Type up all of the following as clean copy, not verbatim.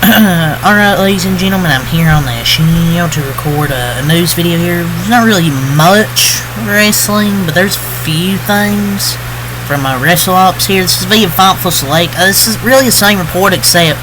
Alright, ladies and gentlemen, I'm here on the channel to record a news video here. There's not really much wrestling, but there's a few things from Wrestle Ops here. This is via Thoughtful Select. This is really the same report, except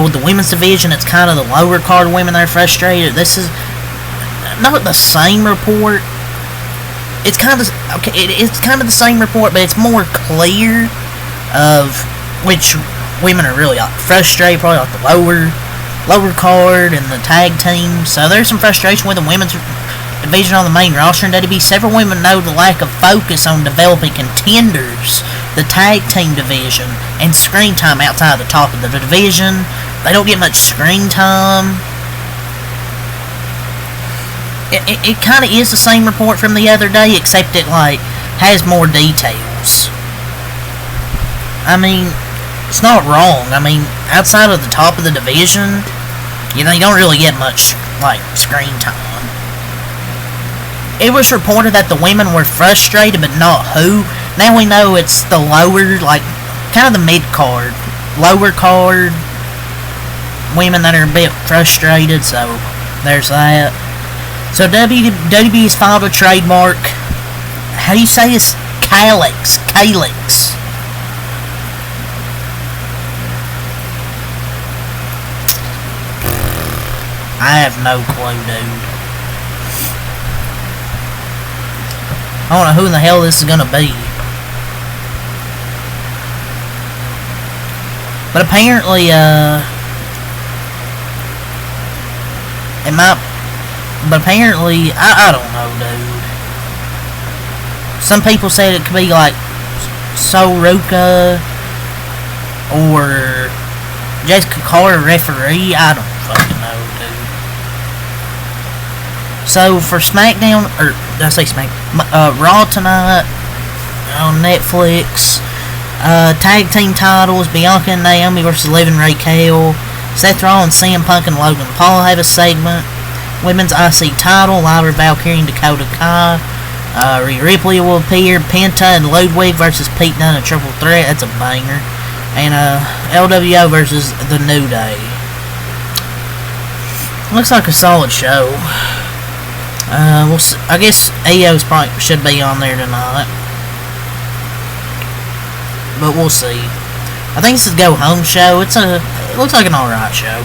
with the women's division, it's kind of the lower card women that are frustrated. This is not the same report. It's kind of it's kind of the same report, but it's more clear of which women are really frustrated, probably like the lower card and the tag team. So there's some frustration with the women's division on the main roster in WWE. Several women know the lack of focus on developing contenders, the tag team division, and screen time outside the top of the division. They don't get much screen time. It kind of is the same report from the other day, except it has more details. I mean, it's not wrong. I mean, outside of the top of the division, you don't really get much screen time. It was reported that the women were frustrated, but not who. Now we know it's the lower, kind of the mid card, lower card women that are a bit frustrated. So there's that. So WWE has filed a trademark. How do you say this? Calyx. I have no clue, dude. I don't know who in the hell this is gonna be. But apparently, it might. But apparently, I don't know, dude. Some people said it could be like Soroka or Jessica Carter referee. I don't fucking know, dude. So for SmackDown, or did I say SmackDown? Raw tonight on Netflix. Tag team titles: Bianca and Naomi versus Liv and Raquel. Seth Rollins, CM Punk, and Logan Paul have a segment. Women's IC title: Lyra Valkyrie and Dakota Kai. Rhea Ripley will appear. Penta and Ludwig versus Pete Dunne, a triple threat. That's a banger. And LWO versus The New Day. Looks like a solid show. We'll see. I guess AO's probably should be on there tonight, but we'll see. I think this is a go home show. It looks like an alright show.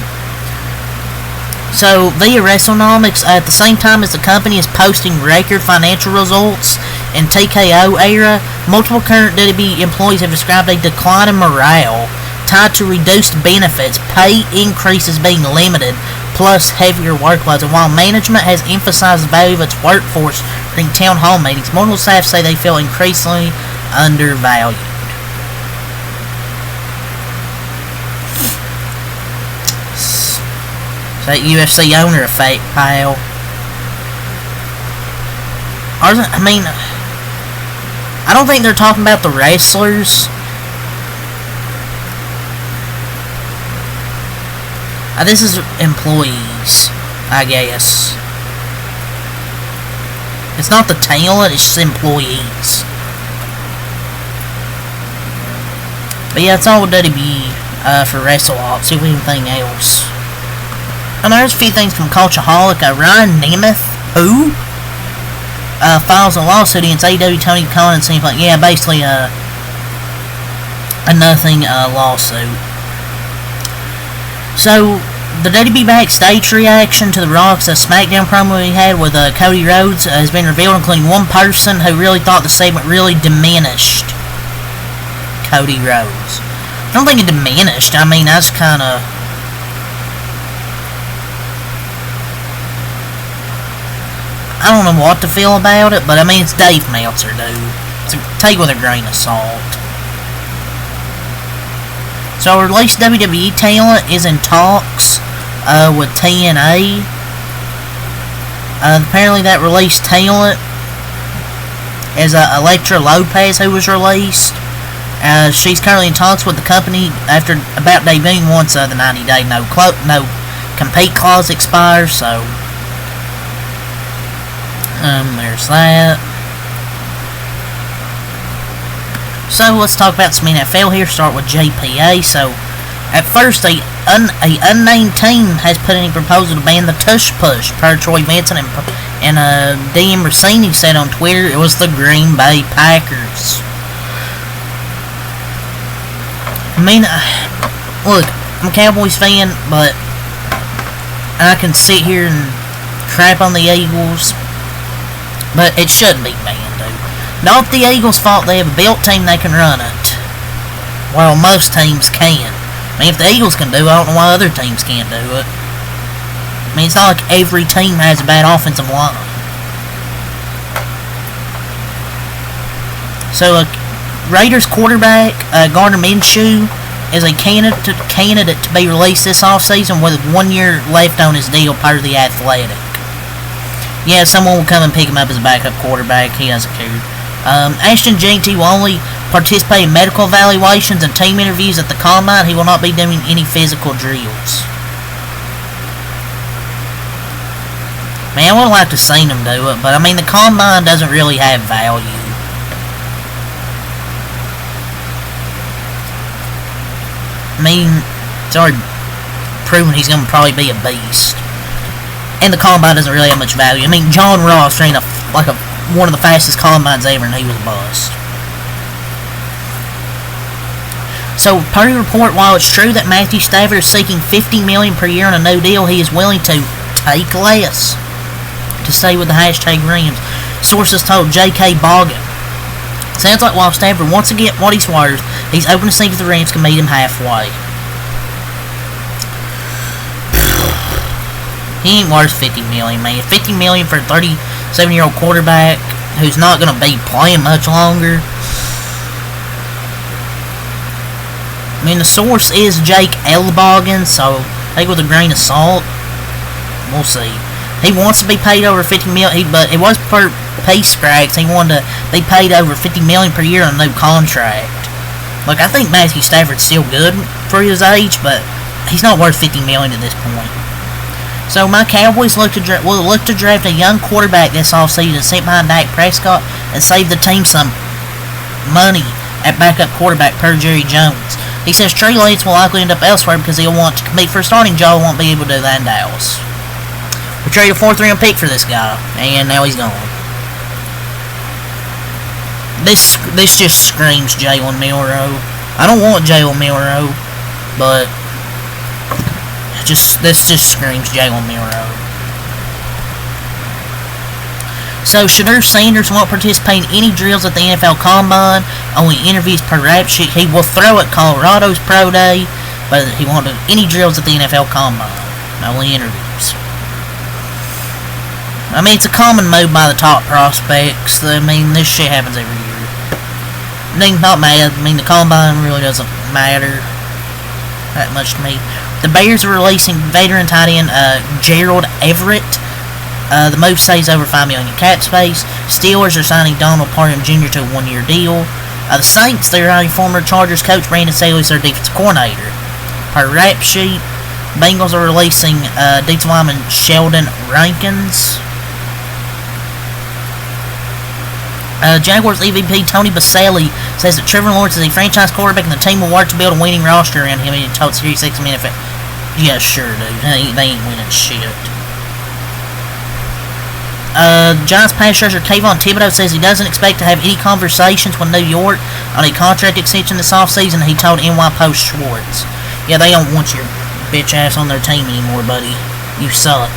So, via WrestleNomics, at the same time as the company is posting record financial results in TKO era, multiple current WWE employees have described a decline in morale tied to reduced benefits, pay increases being limited, plus heavier workloads. And while management has emphasized the value of its workforce during town hall meetings, multiple staff say they feel increasingly undervalued. That UFC owner effect, pal. I mean, I don't think they're talking about the wrestlers. This is employees, I guess. It's not the talent, it's just employees. But yeah, it's all WWE for Wrestle Ops. See if we have anything else. And there's a few things from Cultaholic. Ryan Nemeth, who files a lawsuit against AEW, Tony Khan, and seems like, yeah, basically a nothing lawsuit. So the WWE backstage reaction to the Rock's SmackDown promo he had with Cody Rhodes has been revealed, including one person who really thought the segment really diminished Cody Rhodes. I don't think it diminished. I mean, that's kind of. I don't know what to feel about it, but I mean, it's Dave Meltzer, dude. So take it with a grain of salt. So, released WWE talent is in talks with TNA. Apparently, that released talent is Elektra Lopez, who was released. She's currently in talks with the company after about debuting once the 90-day no compete clause expires. So. There's that. So let's talk about some NFL here. Start with JPA. So At first, a unnamed team has put in a proposal to ban the tush push. Per Troy Vincent and DM Rossini said on Twitter, it was the Green Bay Packers. I mean, look, I'm a Cowboys fan, but I can sit here and crap on the Eagles, but it shouldn't be banned, dude. Not the Eagles' fault. They have a built team that can run it, while most teams can't. I mean, if the Eagles can do it, I don't know why other teams can't do it. I mean, it's not like every team has a bad offensive line. So, Raiders quarterback Gardner Minshew is a candidate to be released this offseason with 1 year left on his deal per The Athletic. Yeah, someone will come and pick him up as a backup quarterback. He doesn't care. Ashton Jeanty will only participate in medical evaluations and team interviews at the combine. He will not be doing any physical drills. Man, I would like to see him do it, but I mean, the combine doesn't really have value. I mean, it's already proven he's going to probably be a beast. And the combine doesn't really have much value. I mean, John Ross ran one of the fastest combines ever, and he was a bust. So, per report, while it's true that Matthew Stafford is seeking $50 million per year on a no deal, he is willing to take less to stay with the hashtag Rams. Sources told J.K. Boggin. Sounds like while Stafford wants to get what he's worth, he's open to see if the Rams can meet him halfway. He ain't worth $50 million, man. $50 million for a 37-year-old quarterback who's not going to be playing much longer. I mean, the source is Jake Elboggin, so take it with a grain of salt. We'll see. He wants to be paid over $50 million, but it was per Pace Scrags. He wanted to be paid over $50 million per year on a new contract. Look, I think Matthew Stafford's still good for his age, but he's not worth $50 million at this point. So my Cowboys will look to draft a young quarterback this offseason, sit behind Dak Prescott, and save the team some money at backup quarterback per Jerry Jones. He says Trey Lance will likely end up elsewhere because he'll want to compete for a starting job, won't be able to do that in Dallas. We traded a 4th round pick for this guy, and now he's gone. This just screams Jalen Milroe. I don't want Jalen Milroe, but this just screams Jalen Milroe. So, Shedeur Sanders won't participate in any drills at the NFL Combine, only interviews per rap sheet. He will throw at Colorado's Pro Day, but he won't do any drills at the NFL Combine, only interviews. I mean, it's a common move by the top prospects. I mean, this shit happens every year. I mean, not mad. I mean, the Combine really doesn't matter that much to me. The Bears are releasing veteran tight end Gerald Everett. The move saves over $5 million in cap space. Steelers are signing Donald Parham Jr. to a 1-year deal. The Saints, they're hiring former Chargers coach Brandon Staley as their defensive coordinator. Per rap sheet, Bengals are releasing defensive lineman Sheldon Rankins. Jaguars EVP Tony Baselli says that Trevor Lawrence is a franchise quarterback and the team will work to build a winning roster around him. He told Series 6 NFL. Yeah, sure, dude. They ain't winning shit. Giants pass rusher Kayvon Thibodeau says he doesn't expect to have any conversations with New York on a contract extension this offseason. He told NY Post Schwartz. Yeah, they don't want your bitch ass on their team anymore, buddy. You suck.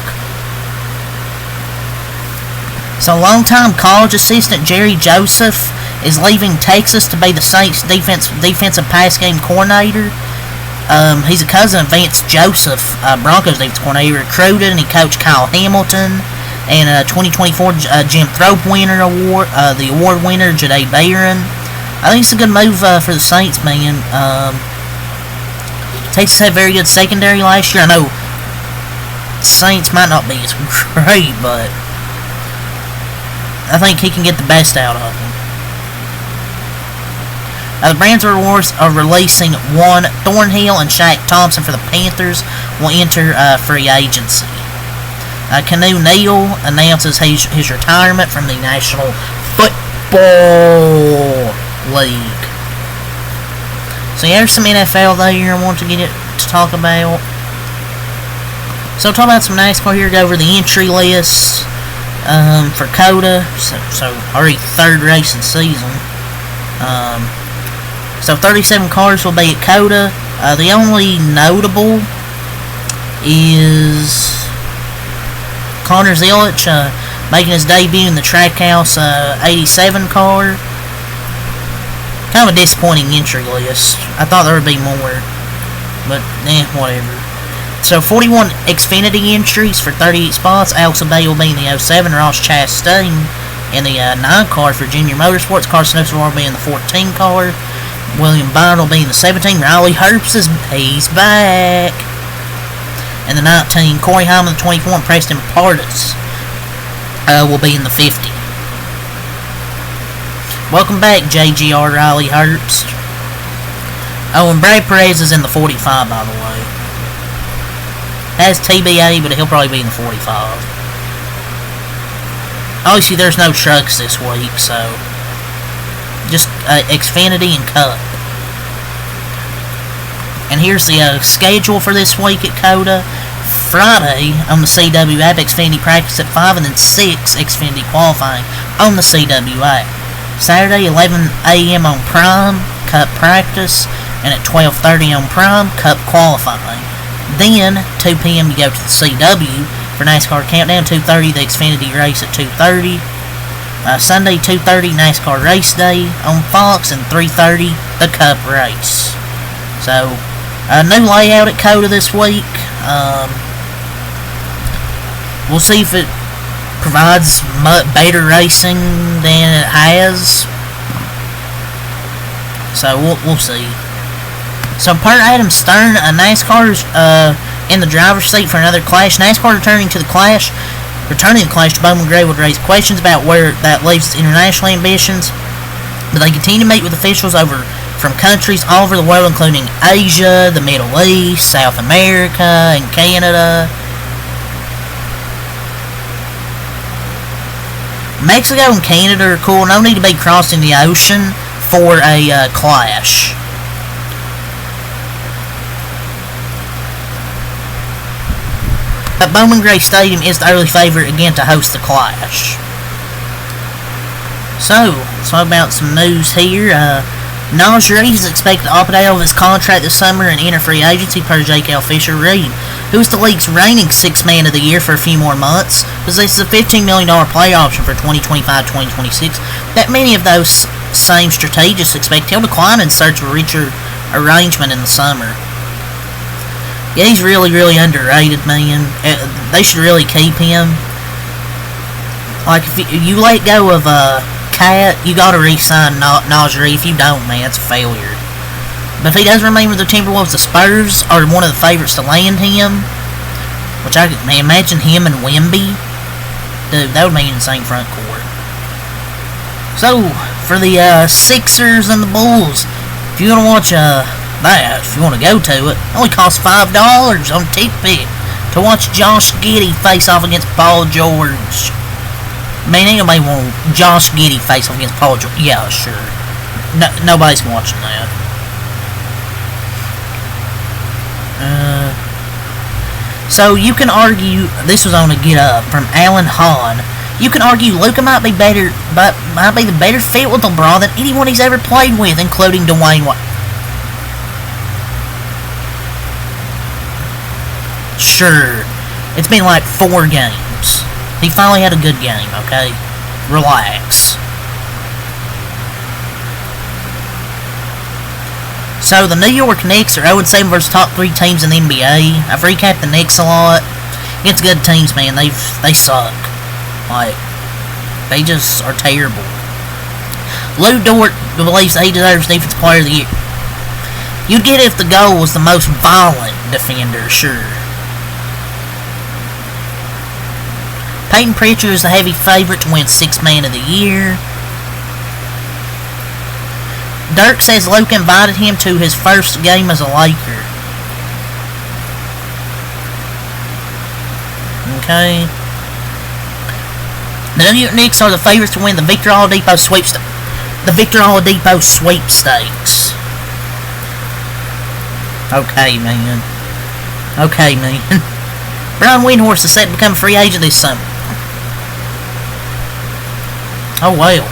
So, longtime college assistant Jerry Joseph is leaving Texas to be the Saints' defensive pass game coordinator. He's a cousin of Vance Joseph, Broncos defensive coordinator. He recruited and he coached Kyle Hamilton and 2024 Jim Thrope winner award, the award winner Jahdae Barron. I think it's a good move for the Saints, man. Texas had very good secondary last year. I know Saints might not be as great, but I think he can get the best out of him. The Browns are releasing Juan Thornhill and Shaq Thompson for the Panthers. Will enter free agency. Canu Neal announces his retirement from the National Football League. So yeah, there's some NFL there I want to get it to talk about. So I'll talk about some NASCAR here, go over the entry list for COTA. So already third race of the season. So 37 cars will be at COTA. The only notable is Connor Zilich making his debut in the Trackhouse 87 car. Kind of a disappointing entry list. I thought there would be more, but whatever. So 41 Xfinity entries for 38 spots. Alex Abay will be in the 07. Ross Chastain in the 9 car for Junior Motorsports. Carson O'Swald will be in the 14 car. William Byron will be in the 17. Riley Herbst he's back. In the 19, Corey Hyman in the 24. And Preston Pardus will be in the 50. Welcome back, JGR Riley Herbst. Oh, and Brad Perez is in the 45, by the way. Has TBA, but he'll probably be in the 45. Obviously, there's no trucks this week, so just Xfinity and Cup. And here's the schedule for this week at COTA. Friday on the CW app, Xfinity practice at 5, and then 6 Xfinity qualifying on the CW app. Saturday, 11 a.m. on Prime, Cup practice, and at 12:30 on Prime, Cup qualifying. Then, 2 p.m. you go to the CW for NASCAR Countdown, 2:30 the Xfinity race at 2:30. Sunday, 2:30 NASCAR Race Day on Fox, and 3:30 the Cup race. So, new layout at COTA this week. We'll see if it provides much better racing than it has. So, we'll see. So, per Adam Stern, NASCAR's in the driver's seat for another clash. NASCAR returning to the clash to Bowman Gray would raise questions about where that leaves its international ambitions. But they continue to meet with officials from countries all over the world, including Asia, the Middle East, South America, and Canada. Mexico and Canada are cool. No need to be crossing the ocean for a clash. But Bowman Gray Stadium is the early favorite again to host the clash. So, let's talk about some news here. Nascar is expected to opt out of his contract this summer and enter free agency per J. Cal Fisher-Reed, who is the league's reigning Sixth Man of the Year for a few more months, possesses a $15 million play option for 2025-2026. That many of those same strategists expect he'll decline in search of a richer arrangement in the summer. Yeah, he's really, really underrated, man. They should really keep him. Like, if you let go of Cat, you gotta re-sign Nascar. If you don't, man, it's a failure. But if he does remain with the Timberwolves, the Spurs are one of the favorites to land him. Which I man, imagine him and Wemby. Dude, that would be an insane front court. So, for the Sixers and the Bulls, if you want to watch if you want to go to it, only costs $5 on TickPick to watch Josh Giddey face off against Paul George. Man, ain't nobody want Josh Giddey face off against Paul George. Yeah, sure. No, nobody's watching that. So you can argue, this was on a Get Up from Alan Hahn. You can argue Luka might be the better fit with LeBron than anyone he's ever played with, including Dwayne Wade. Sure, it's been like 4 games. He finally had a good game, okay? Relax. So, the New York Knicks are 0-7 versus top 3 teams in the NBA. I've recapped the Knicks a lot. Against good teams, man, they suck. Like, they just are terrible. Lou Dort believes he deserves Defensive Player of the Year. You'd get it if the goal was the most violent defender, sure. Peyton Pritchard is the heavy favorite to win Sixth Man of the Year. Dirk says Luka invited him to his first game as a Laker. Okay. The New York Knicks are the favorites to win the Victor Oladipo sweepstakes. Okay, man. Okay, man. Brian Windhorse is set to become a free agent this summer. Oh, well.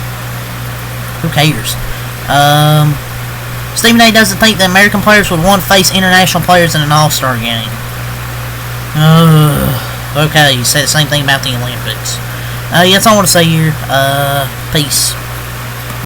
Who cares? Stephen A. doesn't think that American players would want to face international players in an all-star game. Okay, he said the same thing about the Olympics. Yeah, that's all I want to say here. Peace.